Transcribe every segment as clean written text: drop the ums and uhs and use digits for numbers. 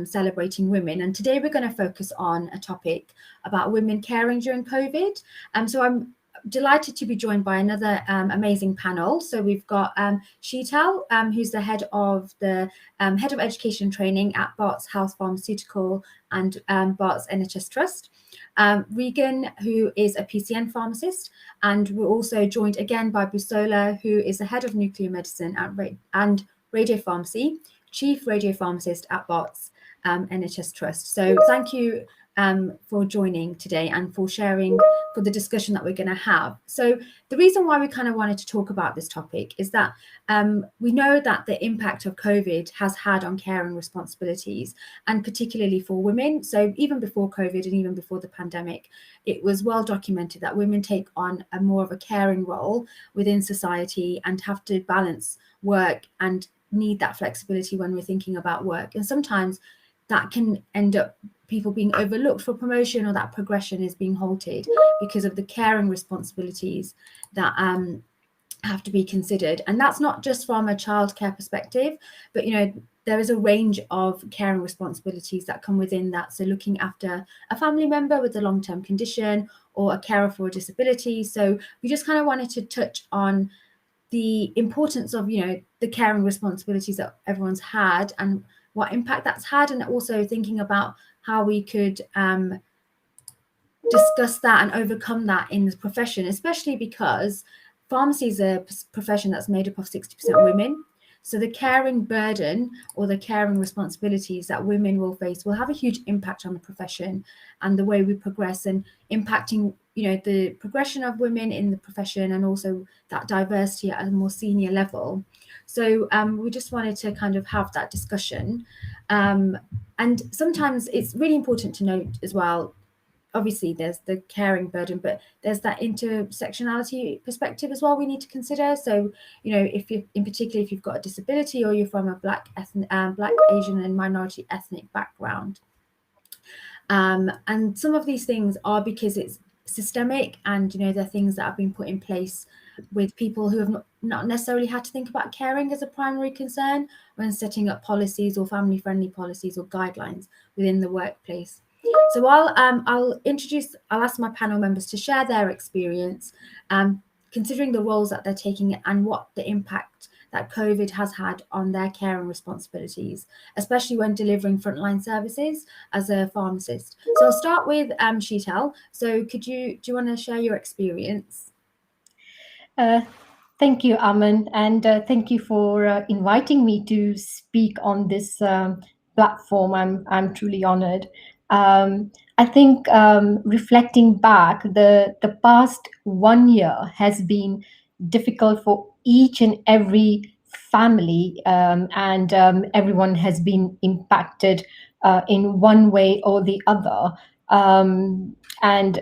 celebrating women. And today we're going to focus on a topic about women caring during COVID. So I'm delighted to be joined by another amazing panel. So we've got Sheetal, who's the head of education and training at Barts Health Pharmaceutical and Barts NHS Trust. Regan, who is a PCN pharmacist, and we're also joined again by Busola, who is the head of nuclear medicine and radiopharmacy, chief radiopharmacist at Barts NHS Trust. So thank you for joining today and for sharing for the discussion that we're going to have. So the reason why we kind of wanted to talk about this topic is that we know that the impact of COVID has had on caring responsibilities, and particularly for women. So even before COVID and even before the pandemic, it was well documented that women take on a more of a caring role within society and have to balance work and need that flexibility when we're thinking about work. And sometimes that can end up people being overlooked for promotion, or that progression is being halted because of the caring responsibilities that have to be considered. And that's not just from a childcare perspective, but there is a range of caring responsibilities that come within that. So looking after a family member with a long-term condition or a carer for a disability. So we just kind of wanted to touch on the importance of the caring responsibilities that everyone's had and what impact that's had, and also thinking about how we could discuss that and overcome that in the profession, especially because pharmacy is a profession that's made up of 60% women. So the caring burden or the caring responsibilities that women will face will have a huge impact on the profession and the way we progress, and impacting the progression of women in the profession, and also that diversity at a more senior level. So we just wanted to kind of have that discussion. And sometimes it's really important to note as well, obviously there's the caring burden, but there's that intersectionality perspective as well we need to consider. So, if you, in particular, if you've got a disability or you're from a Black, Asian and minority ethnic background. And some of these things are because it's systemic, and they're things that have been put in place with people who have not necessarily had to think about caring as a primary concern when setting up policies or family-friendly policies or guidelines within the workplace. So I'll ask my panel members to share their experience, considering the roles that they're taking and what the impact that COVID has had on their caring responsibilities, especially when delivering frontline services as a pharmacist. So I'll start with Sheetal. So do you want to share your experience? Thank you, Aman, and thank you for inviting me to speak on this platform. I'm truly honored. I think reflecting back, the past 1 year has been difficult for each and every family, and everyone has been impacted in one way or the other. And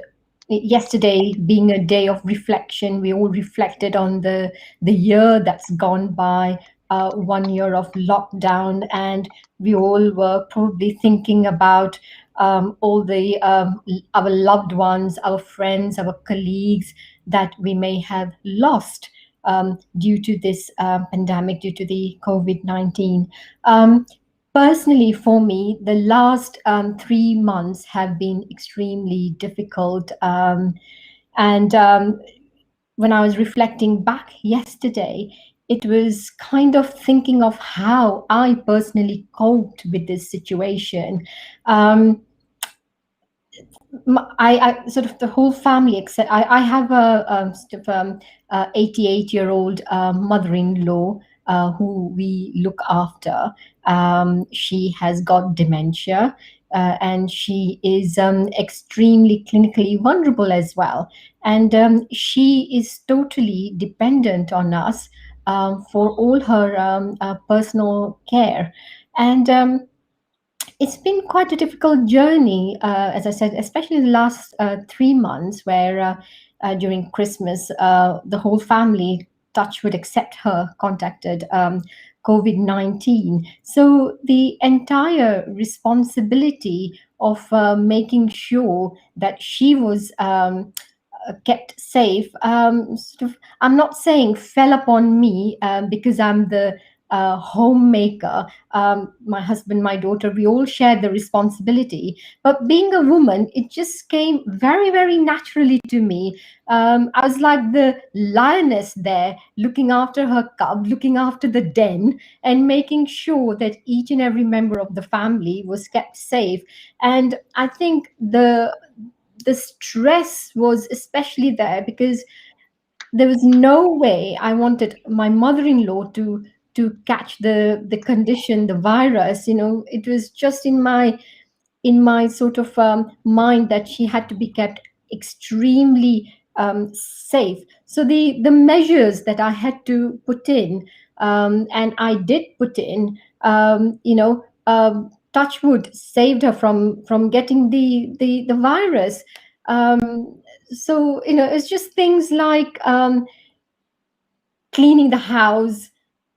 yesterday being a day of reflection, we all reflected on the year that's gone by, 1 year of lockdown, and we all were probably thinking about all the our loved ones, our friends, our colleagues that we may have lost due to this pandemic, due to the COVID-19. Personally, for me, the last 3 months have been extremely difficult. And when I was reflecting back yesterday, it was kind of thinking of how I personally coped with this situation. I sort of the whole family, except I have a 88-year-old mother-in-law who we look after. She has got dementia, and she is extremely clinically vulnerable as well. And she is totally dependent on us for all her personal care. And it's been quite a difficult journey, as I said, especially the last 3 months, where during Christmas, the whole family, touch wood, except her, contacted COVID-19. So the entire responsibility of making sure that she was kept safe, I'm not saying fell upon me, because I'm the homemaker. My husband, my daughter, we all share the responsibility. But being a woman, it just came very, very naturally to me. I was like the lioness there, looking after her cub, looking after the den, and making sure that each and every member of the family was kept safe. And I think the stress was especially there because there was no way I wanted my mother-in-law to catch the condition, the virus. It was just in my sort of mind that she had to be kept extremely safe. So the measures that I had to put in, and I did put in, touch wood, saved her from getting the virus. So it's just things like cleaning the house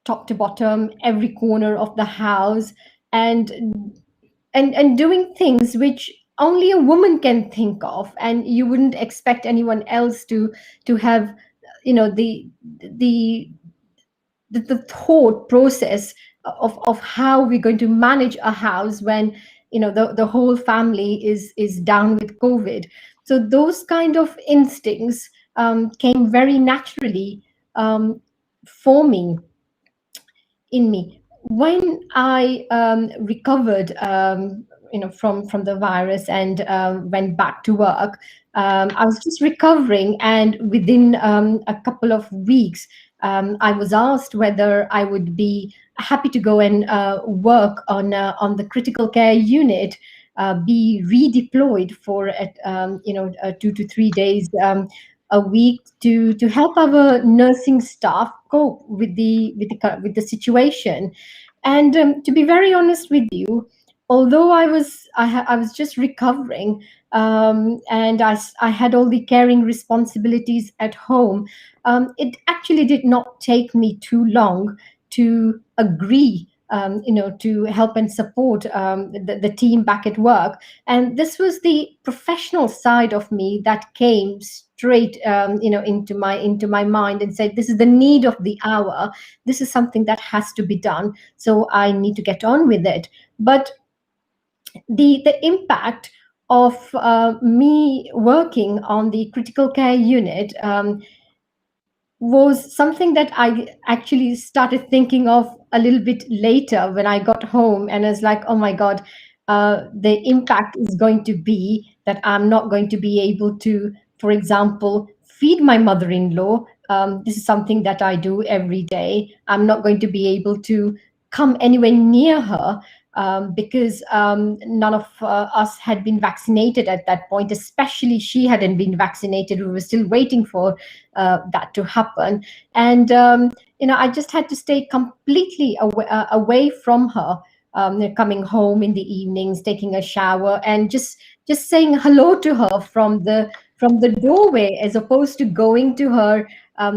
top to bottom, every corner of the house, and and doing things which only a woman can think of, and you wouldn't expect anyone else to have the the thought process of how we're going to manage a house when the whole family is down with COVID. So those kind of instincts came very naturally um, for me, in me. When I recovered, from the virus and went back to work, I was just recovering, and within a couple of weeks, I was asked whether I would be happy to go and work on the critical care unit, be redeployed for 2 to 3 days. A week to help our nursing staff cope with the situation. And to be very honest with you, although I was just recovering, and I had all the caring responsibilities at home, it actually did not take me too long to agree, to help and support the team back at work. And this was the professional side of me that came straight, into my mind, and said, this is the need of the hour. This is something that has to be done, so I need to get on with it. But the impact of me working on the critical care unit was something that I actually started thinking of a little bit later when I got home, and I was like, oh my God, the impact is going to be that I'm not going to be able to, for example, feed my mother-in-law. This is something that I do every day. I'm not going to be able to come anywhere near her, because none of us had been vaccinated at that point, especially she hadn't been vaccinated. We were still waiting for that to happen. And I just had to stay completely away from her, coming home in the evenings, taking a shower, and just saying hello to her from the doorway, as opposed to going to her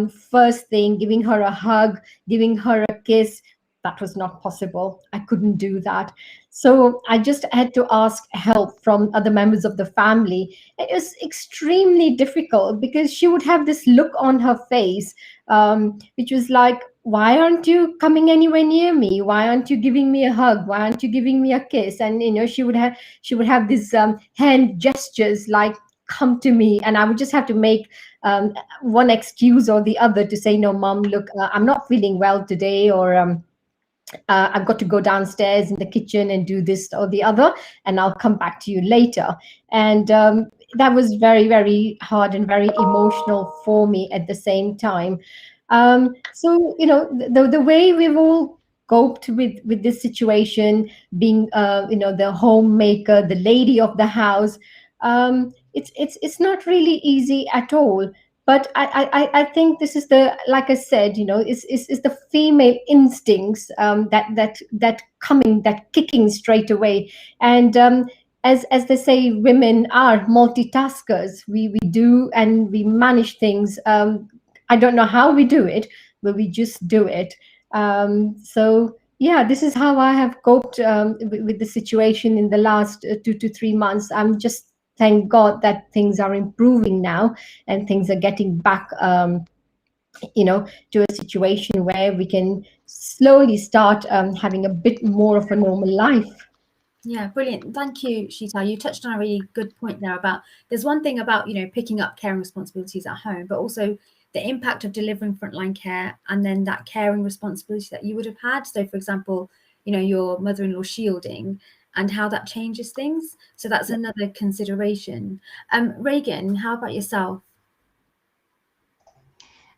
first thing, giving her a hug, giving her a kiss. That was not possible. I couldn't do that. So I just had to ask help from other members of the family. It was extremely difficult because she would have this look on her face, which was like, why aren't you coming anywhere near me? Why aren't you giving me a hug? Why aren't you giving me a kiss? And she would have these hand gestures like, come to me. And I would just have to make one excuse or the other to say, no, mom, look, I'm not feeling well today, or I've got to go downstairs in the kitchen and do this or the other, and I'll come back to you later. And that was very, very hard and very emotional for me at the same time. So, the way we've all coped with this situation, being, the homemaker, the lady of the house, it's not really easy at all. But I think this is the, like I said, is the female instincts, that kicking straight away. And as they say, women are multitaskers. We do, and we manage things. I don't know how we do it, but we just do it. So yeah, this is how I have coped with the situation in the last 2 to 3 months. I'm just, thank God, that things are improving now and things are getting back to a situation where we can slowly start having a bit more of a normal life. Yeah, brilliant. Thank you, Sheetal. You touched on a really good point there about there's one thing about, picking up caring responsibilities at home, but also the impact of delivering frontline care and then that caring responsibility that you would have had. So, for example, your mother-in-law shielding and how that changes things. So that's another consideration. Reagan, how about yourself?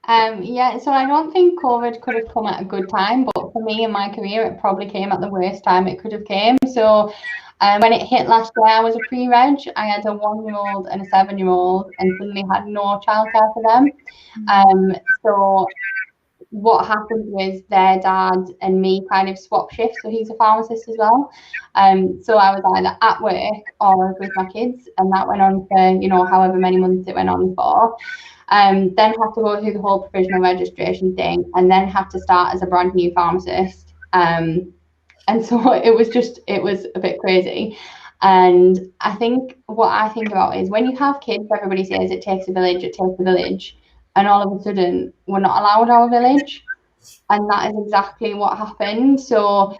Yeah, so I don't think COVID could have come at a good time, but for me in my career, it probably came at the worst time it could have came. So when it hit last year, I was a pre-reg. I had a 1-year-old and a 7-year-old, and suddenly had no childcare for them. So what happened was their dad and me kind of swapped shifts. So he's a pharmacist as well. So I was either at work or with my kids, and that went on for however many months it went on for. Then had to go through the whole provisional registration thing, and then had to start as a brand new pharmacist. And so it was a bit crazy. And I think what I think about is when you have kids, everybody says it takes a village, it takes a village. And all of a sudden, we're not allowed our village. And that is exactly what happened. So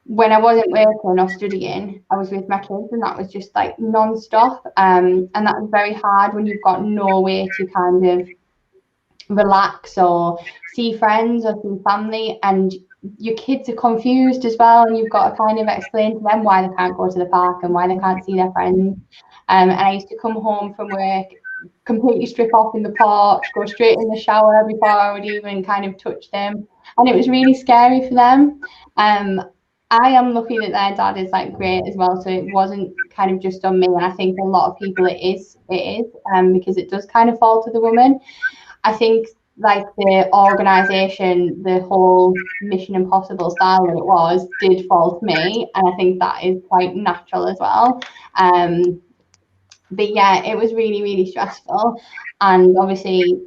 when I wasn't working or studying, I was with my kids, and that was just like non-stop. And that was very hard when you've got no way to kind of relax or see friends or see family, and your kids are confused as well, and you've got to kind of explain to them why they can't go to the park and why they can't see their friends. And I used to come home from work, completely strip off in the porch, go straight in the shower before I would even kind of touch them, and it was really scary for them. I am lucky that their dad is like great as well, so it wasn't kind of just on me, and I think a lot of people it is because it does kind of fall to the woman. I think like the organisation, the whole Mission Impossible style that it was, did fall to me, and I think that is quite natural as well. But yeah, it was really, really stressful, and obviously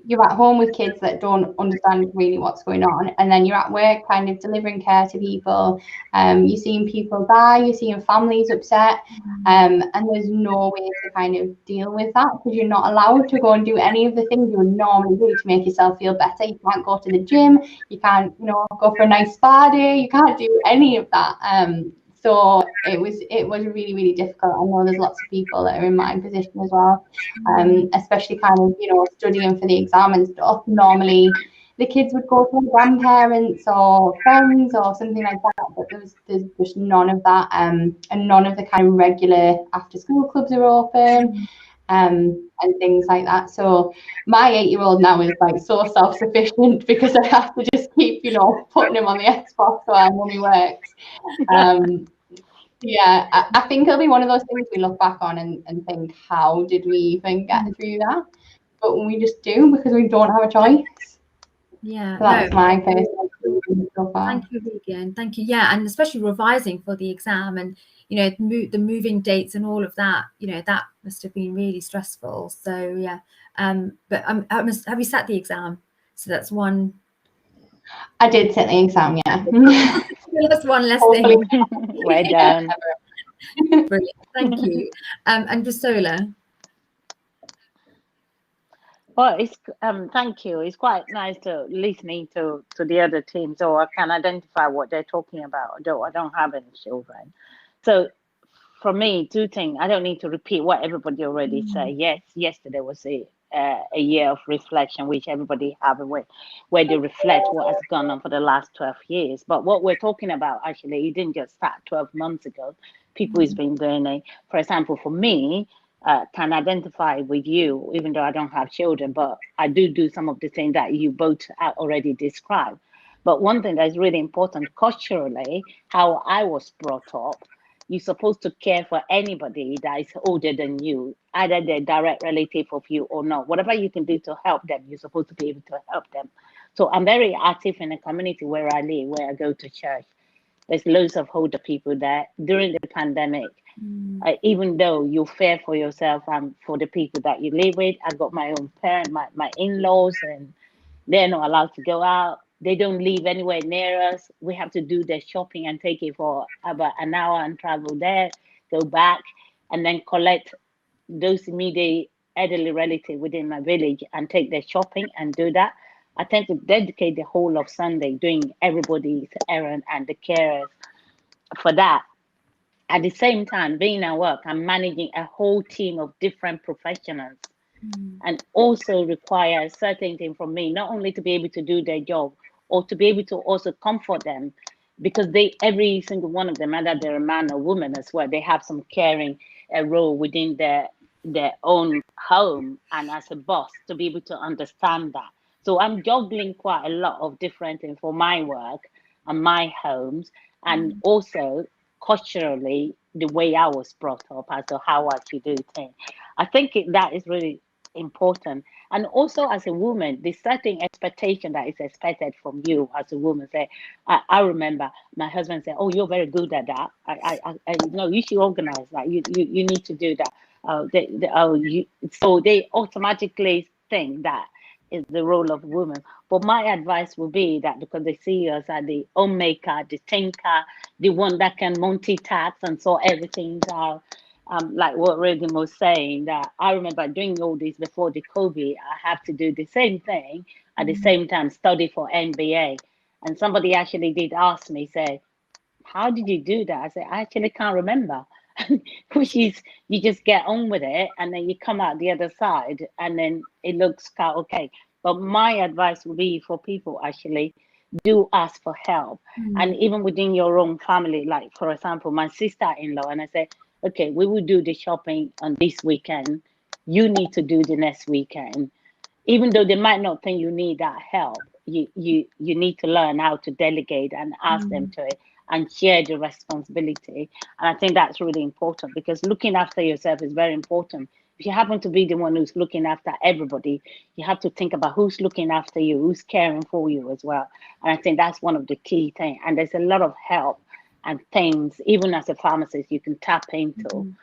you're at home with kids that don't understand really what's going on, and then you're at work kind of delivering care to people. You're seeing people die, you're seeing families upset, and there's no way to kind of deal with that because you're not allowed to go and do any of the things you would normally do to make yourself feel better. You can't go to the gym, you can't go for a nice spa day, you can't do any of that. So it was really, really difficult. I know there's lots of people that are in my position as well, especially kind of studying for the exam and stuff. Normally the kids would go to their grandparents or friends or something like that, but there's just none of that, and none of the kind of regular after school clubs are open, and things like that. So my 8-year-old now is like so self-sufficient because I have to just keep putting him on the Xbox while mummy works. Yeah, I think it'll be one of those things we look back on and think, how did we even get through that? But we just do because we don't have a choice. Yeah, so that's my personal opinion so far. Thank you, Regan. Thank you. Yeah, and especially revising for the exam and the moving dates and all of that. That must have been really stressful. So yeah, but have you sat the exam? So that's one. I did sit the exam, yeah. That's one less Hopefully. thing. Well done. Brilliant. Thank you. And Basola. Well, it's thank you. It's quite nice to listening to the other team, so I can identify what they're talking about. Although I don't have any children, so for me, two things. I don't need to repeat what everybody already said. Yes, yesterday was a year of reflection, which everybody have where they reflect what has gone on for the last 12 years. But what we're talking about actually, it didn't just start 12 months ago. People has been doing for example, for me. Can identify with you, even though I don't have children, but I do some of the things that you both already described. But one thing that is really important culturally, how I was brought up, you're supposed to care for anybody that is older than you, either they're direct relative of you or not. Whatever you can do to help them, you're supposed to be able to help them. So I'm very active in the community where I live, where I go to church. There's loads of older people there. During the pandemic, even though you fear for yourself and for the people that you live with, I got my own parent, my in-laws, and they're not allowed to go out. They don't live anywhere near us. We have to do their shopping and take it for about an hour and travel there, go back, and then collect those immediate elderly relative within my village and take their shopping and do that. I tend to dedicate the whole of Sunday doing everybody's errand and the carers for that. At the same time, being at work, I'm managing a whole team of different professionals, and also requires certain things from me, not only to be able to do their job, or to be able to also comfort them, because every single one of them, whether they're a man or woman as well, they have some caring role within their own home, and as a boss to be able to understand that. So I'm juggling quite a lot of different things for my work and my homes, and also culturally the way I was brought up as to how I should do things. I think that is really important. And also as a woman, the certain expectation that is expected from you as a woman. Say, I remember my husband said, "Oh, you're very good at that. I no, you should organize that. You need to do that." So they automatically think that is the role of woman. But my advice would be that because they see us as the homemaker, the thinker, the one that can multitask and sort everything out. Like what Regan was saying, that I remember doing all this before the COVID. I had to do the same thing at the same time, study for MBA. And somebody actually did ask me, say, "How did you do that?" I said, "I actually can't remember." Which is, you just get on with it and then you come out the other side and then it looks kind of okay. But my advice would be for people actually do ask for help. And even within your own family, like for example, my sister-in-law, and I say, "Okay, we will do the shopping on this weekend. You need to do the next weekend." Even though they might not think you need that help, you need to learn how to delegate and ask them to it and share the responsibility. And I think that's really important, because looking after yourself is very important. If you happen to be the one who's looking after everybody, you have to think about who's looking after you, who's caring for you as well. And I think that's one of the key things. And there's a lot of help and things, even as a pharmacist, you can tap into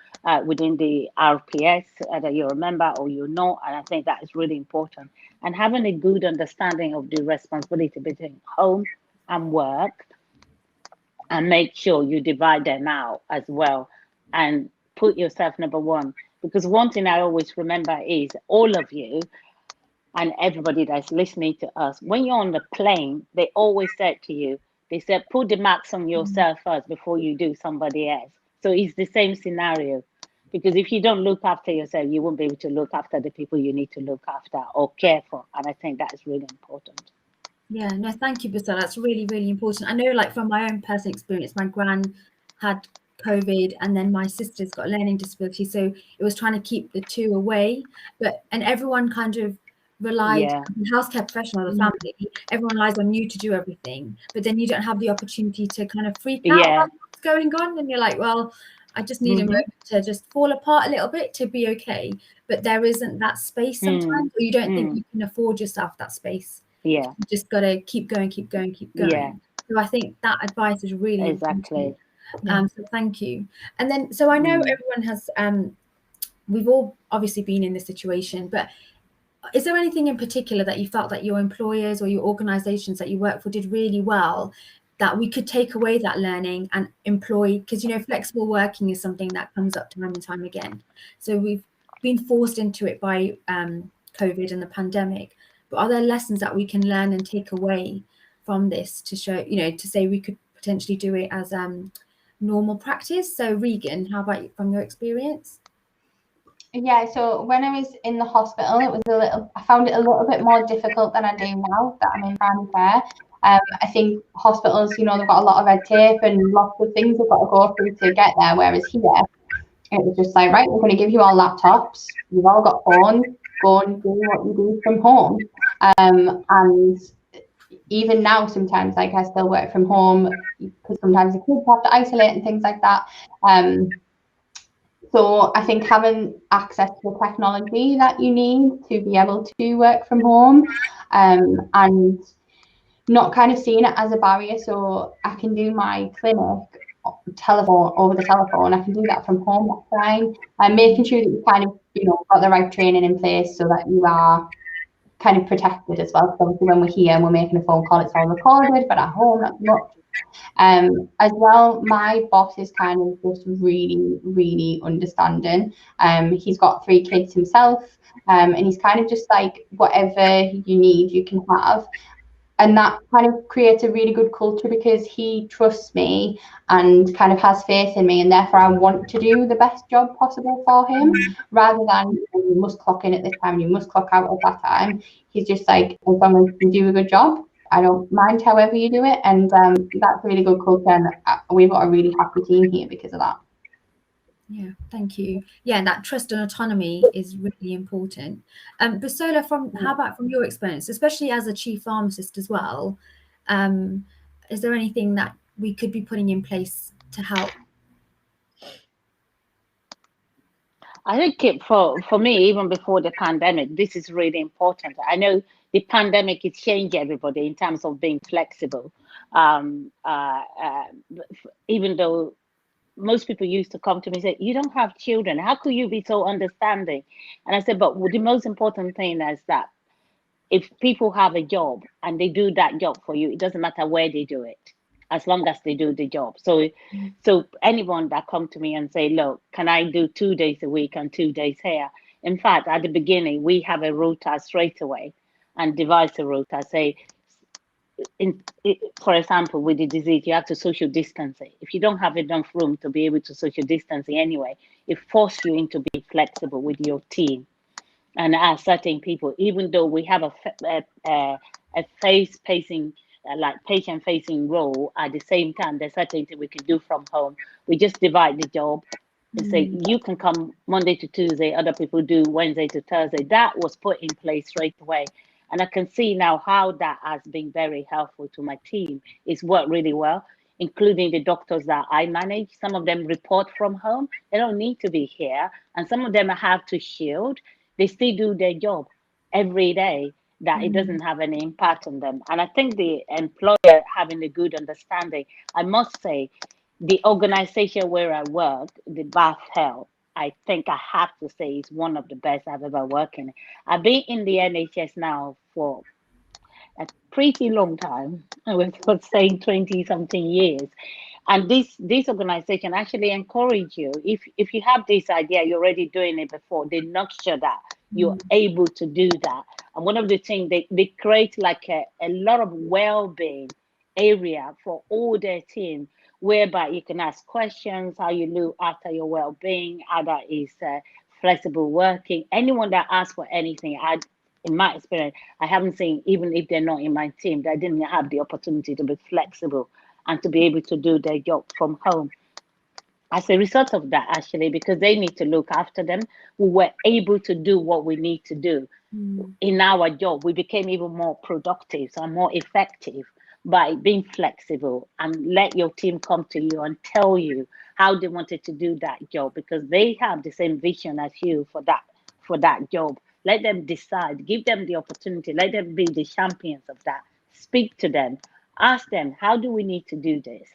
within the RPS, either you're a member or you're not. And I think that is really important. And having a good understanding of the responsibility between home and work, and make sure you divide them out as well and put yourself number one. Because one thing I always remember is all of you and everybody that's listening to us, when you're on the plane, they always said to you, they said, put the marks on yourself first before you do somebody else. So it's the same scenario, because if you don't look after yourself, you won't be able to look after the people you need to look after or care for. And I think that is really important. Yeah, no, thank you, Basila. That's really, really important. I know, like from my own personal experience, my gran had COVID and then my sister's got a learning disability. So it was trying to keep the two away. And everyone kind of relied on the healthcare professional, the family, everyone relies on you to do everything. But then you don't have the opportunity to kind of freak out about what's going on. And you're like, well, I just need a moment to just fall apart a little bit to be okay. But there isn't that space sometimes, or you don't think you can afford yourself that space. Yeah. You just got to keep going. Yeah. So I think that advice is really exactly. So thank you. And then, so I know everyone has, we've all obviously been in this situation, but is there anything in particular that you felt that your employers or your organizations that you work for did really well, that we could take away that learning and employ? Because, you know, flexible working is something that comes up time and time again. So we've been forced into it by COVID and the pandemic. But are there lessons that we can learn and take away from this to show, you know, to say we could potentially do it as normal practice? So Regan, how about you, from your experience? Yeah, so when I was in the hospital, I found it a little bit more difficult than I do now that I'm in primary care. I think hospitals, you know, they've got a lot of red tape and lots of things they've got to go through to get there, whereas here, it was just like, right, we're going to give you all laptops, you've all got phones, go and do what you do from home. And even now, sometimes, like, I still work from home because sometimes the kids have to isolate and things like that. So I think having access to the technology that you need to be able to work from home, and not kind of seeing it as a barrier. So I can do my clinic over the telephone. I can do that from home, that's fine. And making sure that you kind of, you know, got the right training in place so that you are kind of protected as well. Because obviously when we're here and we're making a phone call, it's all recorded, but at home, that's not As well, my boss is kind of just really, really understanding. He's got 3 kids himself, and he's kind of just like, whatever you need, you can have. And that kind of creates a really good culture because he trusts me and kind of has faith in me, and therefore I want to do the best job possible for him, rather than you must clock in at this time, you must clock out at that time. He's just like, as long as you do a good job, I don't mind however you do it. And that's a really good culture, and we've got a really happy team here because of that. Yeah, thank you. Yeah, that trust and autonomy is really important. Basola, how about from your experience, especially as a chief pharmacist as well, is there anything that we could be putting in place to help? I think for me, even before the pandemic, this is really important. I know the pandemic has changed everybody in terms of being flexible. Even though most people used to come to me and say, you don't have children, how could you be so understanding? And I said, but the most important thing is that if people have a job and they do that job for you, it doesn't matter where they do it, as long as they do the job. So anyone that come to me and say, look, can I do 2 days a week and 2 days here? In fact, at the beginning, we have a rota straight away and devise a rota. Say, for example, with the disease, you have to social distancing. If you don't have enough room to be able to social distancing anyway, it forces you into being flexible with your team. And as certain people, even though we have a face-facing, like patient-facing role, at the same time, there's certain things we can do from home. We just divide the job and say, you can come Monday to Tuesday, other people do Wednesday to Thursday. That was put in place straight away. And I can see now how that has been very helpful to my team. It's worked really well, including the doctors that I manage. Some of them report from home. They don't need to be here. And some of them have to shield. They still do their job every day, that it doesn't have any impact on them. And I think the employer having a good understanding, I must say, the organization where I work, the Bath Health, I think I have to say is one of the best I've ever worked in. I've been in the NHS now for a pretty long time. I was saying 20 something years. And this organization actually encourage you. If you have this idea, you're already doing it before, they nurture that you're able to do that. And one of the things they create like a lot of well-being area for all their team, whereby you can ask questions, how you look after your well-being, how that is flexible working. Anyone that asks for anything, in my experience, I haven't seen, even if they're not in my team, that didn't have the opportunity to be flexible and to be able to do their job from home. As a result of that, actually, because they need to look after them, we were able to do what we need to do in our job. We became even more productive, so more effective by being flexible, and let your team come to you and tell you how they wanted to do that job, because they have the same vision as you for that job. Let them decide, give them the opportunity, let them be the champions of that. Speak to them, ask them, how do we need to do this?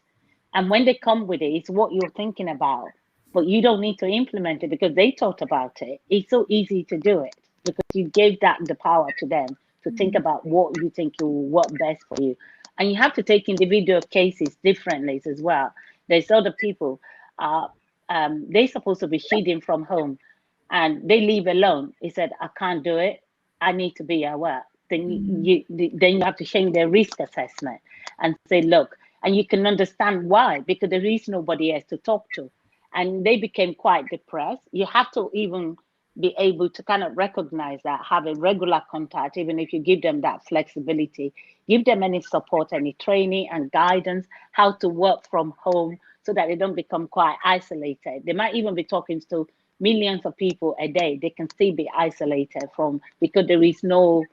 And when they come with it, it's what you're thinking about, but you don't need to implement it because they thought about it. It's so easy to do it because you gave the power to them to think about what you think will work best for you. And you have to take individual cases differently as well. There's other people, they're supposed to be shielding from home, and they leave alone. He said, I can't do it. I need to be at work. Then you have to change their risk assessment and say, look, and you can understand why, because there is nobody else to talk to. And they became quite depressed. You have to even be able to kind of recognize that, have a regular contact, even if you give them that flexibility, give them any support, any training and guidance, how to work from home so that they don't become quite isolated. They might even be talking to millions of people a day. They can still be isolated because there is no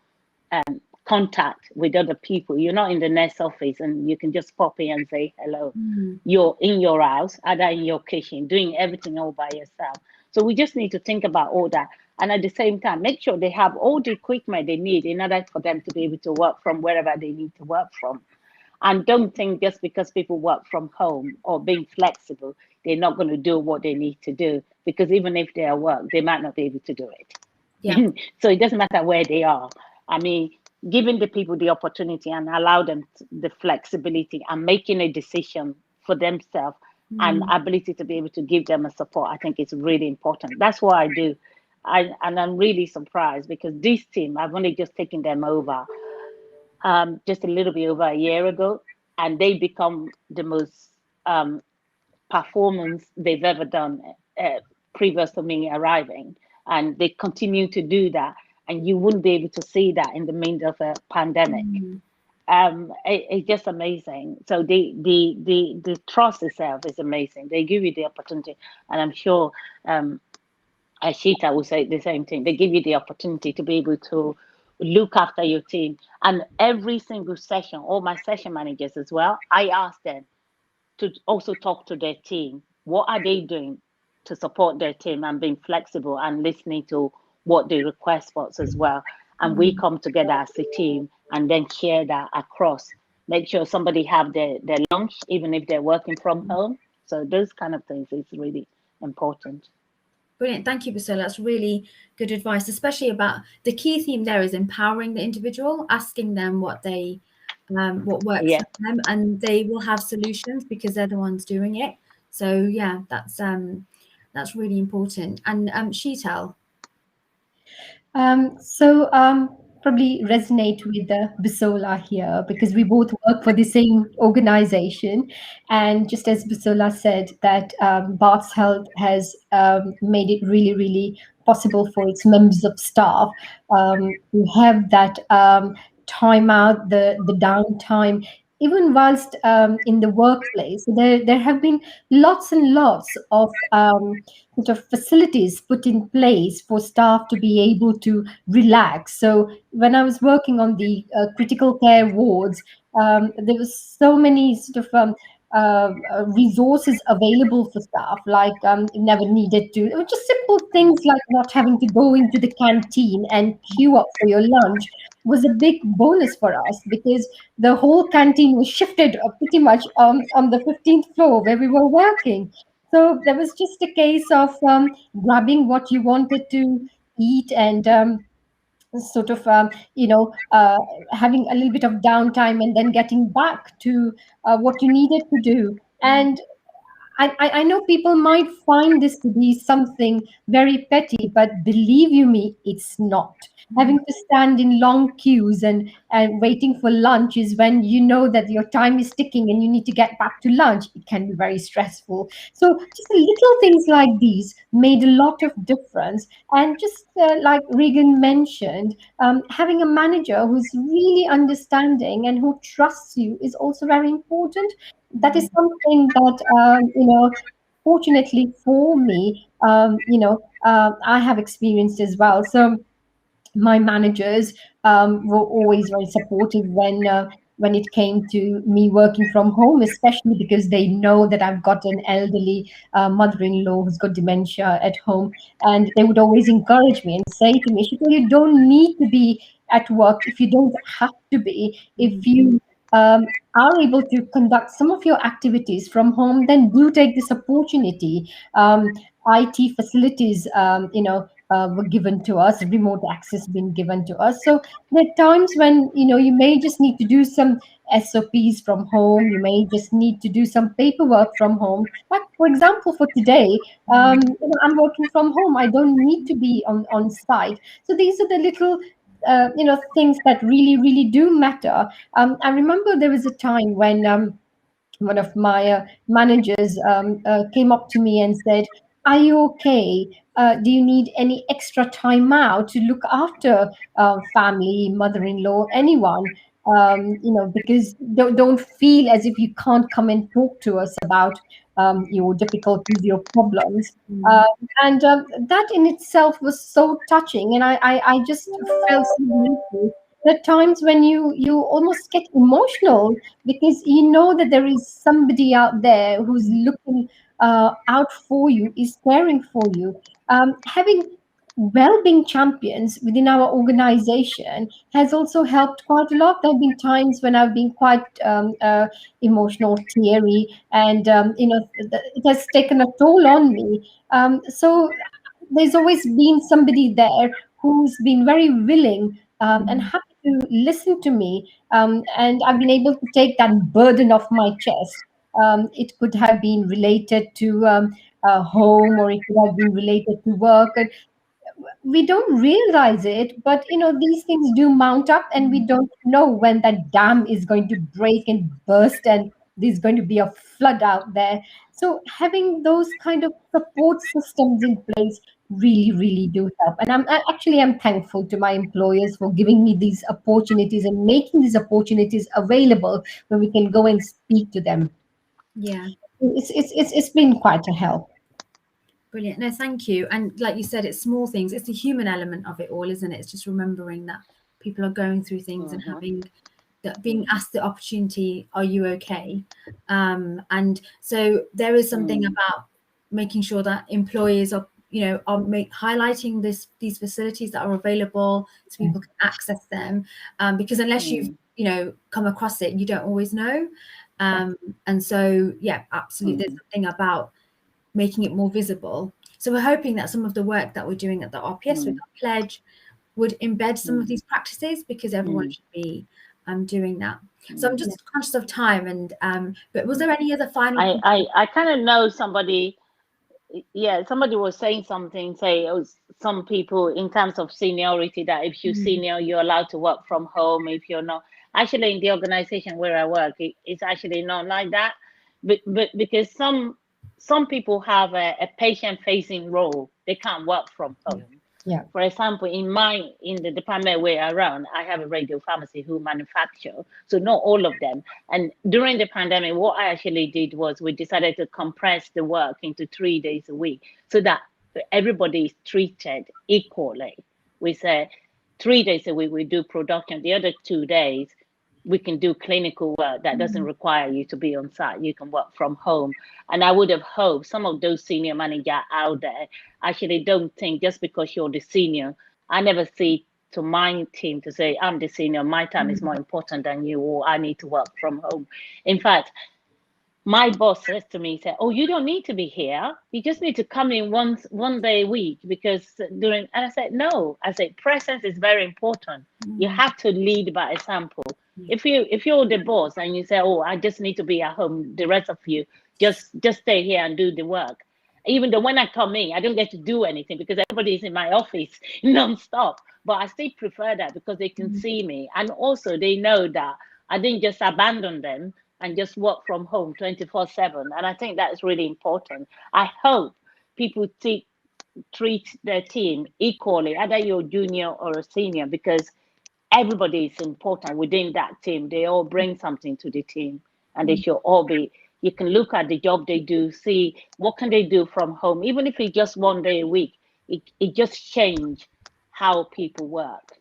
contact with other people. You're not in the nurse office and you can just pop in and say hello. You're in your house, either in your kitchen, doing everything all by yourself. So we just need to think about all that, and at the same time make sure they have all the equipment they need in order for them to be able to work from wherever they need to work from. And don't think just because people work from home or being flexible, they're not going to do what they need to do, because even if they're at work, they might not be able to do it. Yeah. So it doesn't matter where they are. I mean, giving the people the opportunity and allow them the flexibility and making a decision for themselves and ability to be able to give them a support, I think is really important. That's what I do. And I'm really surprised because this team, I've only just taken them over just a little bit over a year ago, and they become the most performance they've ever done previous to me arriving. And they continue to do that. And you wouldn't be able to see that in the middle of a pandemic. It's just amazing. So the trust itself is amazing. They give you the opportunity, and I'm sure Ashita will say the same thing. They give you the opportunity to be able to look after your team. And every single session, all my session managers as well, I ask them to also talk to their team. What are they doing to support their team and being flexible and listening to what they request for us as well? And we come together as a team and then share that across. Make sure somebody have their lunch, even if they're working from home. So those kind of things is really important. Brilliant. Thank you, Basola. That's really good advice, especially about the key theme there is empowering the individual, asking them what they what works for them, and they will have solutions because they're the ones doing it. So yeah, that's really important. And Sheetal. Probably resonate with Bisola here because we both work for the same organization. And just as Bisola said, that Barts Health has made it really, really possible for its members of staff to have that time out, the downtime, even whilst in the workplace. There have been lots and lots of sort of facilities put in place for staff to be able to relax. So when I was working on the critical care wards, there was so many sort of resources available for staff, like you never needed to, it was just simple things like not having to go into the canteen and queue up for your lunch was a big bonus for us because the whole canteen was shifted pretty much on the 15th floor where we were working. So there was just a case of grabbing what you wanted to eat and sort of having a little bit of downtime and then getting back to what you needed to do. And I know people might find this to be something very petty, but believe you me, it's not. Having to stand in long queues and waiting for lunch is when you know that your time is ticking and you need to get back to lunch. It can be very stressful. So just little things like these made a lot of difference. And just like Regan mentioned, having a manager who's really understanding and who trusts you is also very important. That is something that fortunately for me I have experienced as well. So my managers were always very supportive when it came to me working from home, especially because they know that I've got an elderly mother-in-law who's got dementia at home, and they would always encourage me and say to me, "Shikha, you don't need to be at work if you don't have to be. If you are able to conduct some of your activities from home, then do take this opportunity." IT facilities, were given to us, remote access being given to us. So there are times when, you may just need to do some SOPs from home. You may just need to do some paperwork from home. Like, for example, for today, I'm working from home. I don't need to be on site. So these are the little things that really, really do matter. I remember there was a time when one of my managers came up to me and said, "Are you okay? Do you need any extra time out to look after family, mother-in-law, anyone? Because don't feel as if you can't come and talk to us about your difficulties, your problems." And that in itself was so touching, and I just felt so grateful. There are times when you almost get emotional because you know that there is somebody out there who's looking out for you, is caring for you. Having well-being champions within our organization has also helped quite a lot. There have been times when I've been quite emotional, teary, and it has taken a toll on me. So there's always been somebody there who's been very willing and happy to listen to me. And I've been able to take that burden off my chest. It could have been related to home, or it could have been related to work. And we don't realize it, but these things do mount up, and we don't know when that dam is going to break and burst, and there's going to be a flood out there. So having those kind of support systems in place really, really do help. And I'm thankful to my employers for giving me these opportunities and making these opportunities available where we can go and speak to them. Yeah, it's been quite a help. brilliant. No, thank you. And like you said, it's small things. It's the human element of it all, isn't it? It's just remembering that people are going through things and having that, being asked the opportunity, are you okay? And so there is something about making sure that employers are highlighting these facilities that are available so people can access them, because unless you've come across it, you don't always know. And so absolutely, there's something about making it more visible. So we're hoping that some of the work that we're doing at the RPS with our pledge would embed some of these practices, because everyone should be doing that. So I'm just conscious of time, and but was there any other final? I kind of know somebody. Yeah, somebody was saying something. Say, some people in terms of seniority, that if you're senior, you're allowed to work from home. If you're not, actually, in the organization where I work, it's actually not like that. But because some people have a patient-facing role, they can't work from home. Yeah. For example, in the department where I run, I have a radio pharmacy who manufacture, so not all of them. And during the pandemic, what I actually did was we decided to compress the work into 3 days a week so that everybody is treated equally. We say 3 days a week we do production. The other 2 days we can do clinical work that doesn't require you to be on site. You can work from home. And I would have hoped some of those senior managers out there actually don't think just because you're the senior. I never see to my team to say, I'm the senior, my time is more important than you, or I need to work from home. In fact, my boss says to me, oh, you don't need to be here. You just need to come in one day a week, because and I said, no, I said, presence is very important. You have to lead by example. If you're the boss and you say, oh, I just need to be at home, the rest of you just stay here and do the work. Even though when I come in, I don't get to do anything because everybody is in my office non-stop. But I still prefer that because they can see me. And also they know that I didn't just abandon them and just work from home 24/7. And I think that's really important. I hope people treat their team equally, either you're junior or a senior, because everybody is important within that team. They all bring something to the team, and they should all be. You can look at the job they do, see what can they do from home, even if it's just 1 day a week. It just change how people work.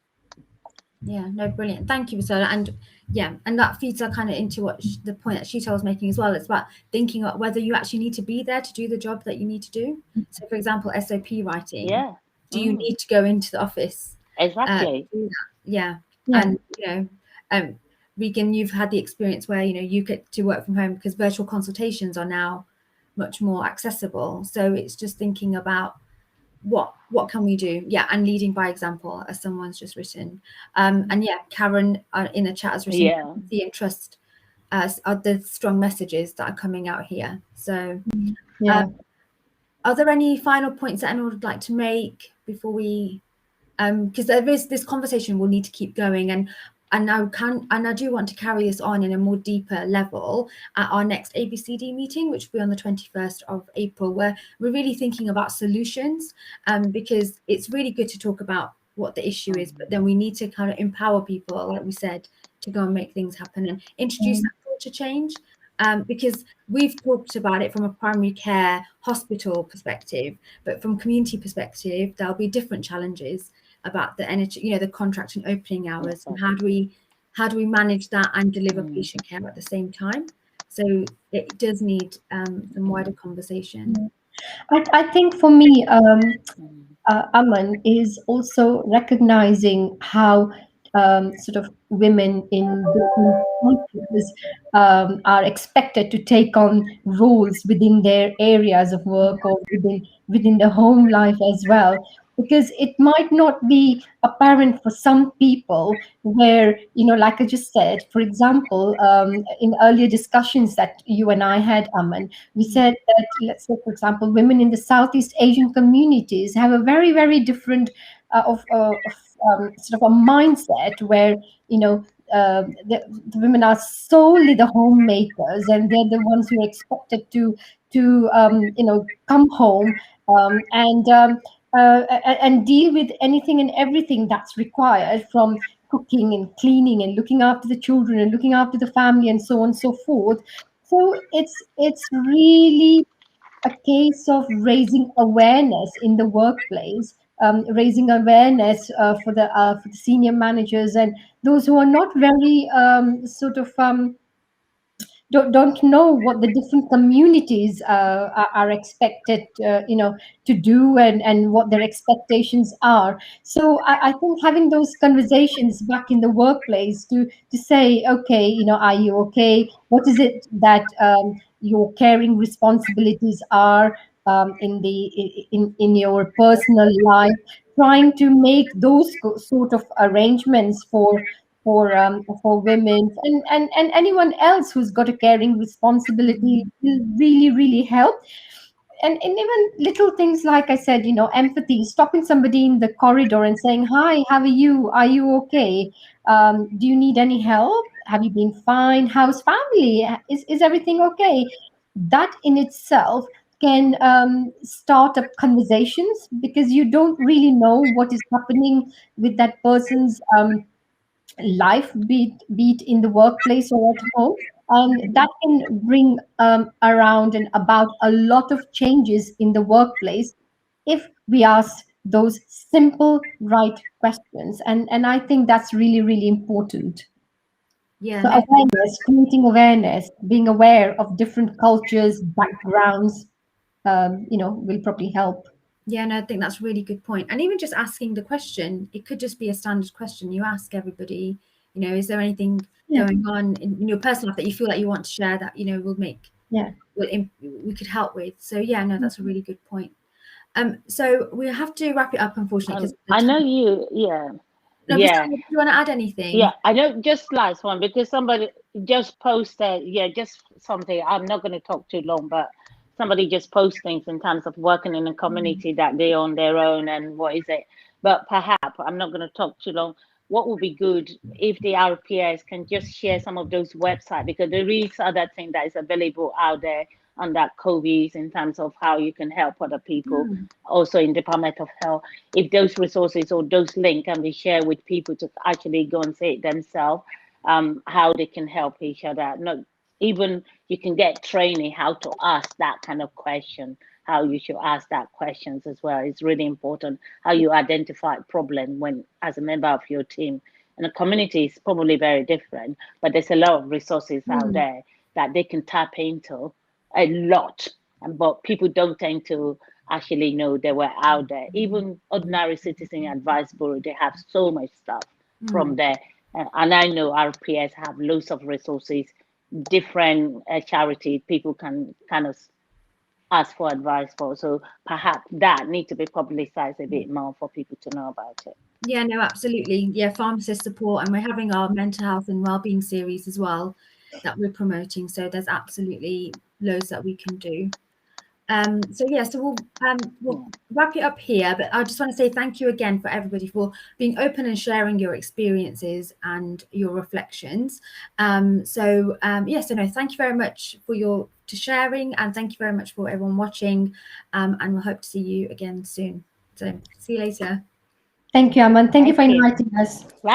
Yeah, no, brilliant. Thank you, Vasola. And that feeds kind of into what the point that Sheetal was making as well. It's about thinking about whether you actually need to be there to do the job that you need to do. So, for example, SOP writing. Yeah. Do you need to go into the office? Exactly. Yeah. And Regan, you've had the experience where you get to work from home because virtual consultations are now much more accessible. So it's just thinking about what can we do, and leading by example, as someone's just written. And Karen in the chat has written the interest are the strong messages that are coming out here. So are there any final points that anyone would like to make before we because there is this conversation will need to keep going, and I do want to carry this on in a more deeper level at our next ABCD meeting, which will be on the 21st of April, where we're really thinking about solutions, because it's really good to talk about what the issue is, but then we need to kind of empower people, like we said, to go and make things happen and introduce that culture change. Because we've talked about it from a primary care hospital perspective, but from community perspective, there'll be different challenges about the energy, the contract and opening hours, and how do we manage that and deliver patient care at the same time. So it does need some wider conversation. I think for me, Aman, is also recognizing how sort of women in different cultures are expected to take on roles within their areas of work or within the home life as well. because it might not be apparent for some people, where, like I just said, for example, in earlier discussions that you and I had, Aman, we said that, let's say, for example, women in the Southeast Asian communities have a very, very different sort of a mindset, where, the women are solely the homemakers, and they're the ones who are expected to come home, and deal with anything and everything that's required, from cooking and cleaning and looking after the children and looking after the family, and so on and so forth. So it's really a case of raising awareness in the workplace, raising awareness for the senior managers, and those who are not very don't know what the different communities are expected, to do, and what their expectations are. So I think having those conversations back in the workplace, to say, okay, are you okay? What is it that your caring responsibilities are, in your personal life? Trying to make those sort of arrangements for women, and anyone else who's got a caring responsibility, will really, really help. And even little things, like I said, empathy, stopping somebody in the corridor and saying, hi, how are you okay? Do you need any help? Have you been fine? How's family? Is everything okay? That in itself can start up conversations, because you don't really know what is happening with that person's life, be it in the workplace or at home. And that can bring around and about a lot of changes in the workplace, if we ask those simple right questions. And I think that's really, really important. Yeah, So no, awareness, creating awareness, being aware of different cultures, backgrounds, will probably help. yeah, no, I think that's a really good point. And even just asking the question, it could just be a standard question you ask everybody. Is there anything going on in your personal life that you feel like you want to share that will make we could help with? So yeah, no, that's a really good point. So we have to wrap it up, unfortunately, because I know you. Yeah. no, Yeah. do you want to add anything? Yeah, I know. Just last one, because somebody just posted. Yeah, just something. I'm not going to talk too long, but somebody just post things in terms of working in a community that they're on their own, and what is it? But perhaps I'm not going to talk too long. What would be good if the RPS can just share some of those websites, because there is other thing that is available out there on that COVID, in terms of how you can help other people, also in Department of Health. If those resources or those links can be shared with people to actually go and see it themselves, how they can help each other. Not even you can get training how to ask that kind of question, how you should ask that questions as well. It's really important how you identify problem when as a member of your team. And the community is probably very different, but there's a lot of resources out there that they can tap into a lot. But people don't tend to actually know they were out there. Even ordinary citizen advice bureau, they have so much stuff from there. And I know RPS have loads of resources, different charity people can kind of ask for advice for. So perhaps that needs to be publicized a bit more for people to know about it. Yeah, no, absolutely. Yeah, pharmacist support, and we're having our mental health and wellbeing series as well that we're promoting. So there's absolutely loads that we can do. So yeah, so we'll wrap it up here, but I just want to say thank you again for everybody for being open and sharing your experiences and your reflections. So no, thank you very much for sharing, and thank you very much for everyone watching, and we'll hope to see you again soon. So see you later. Thank you, Aman. Thank you for inviting us.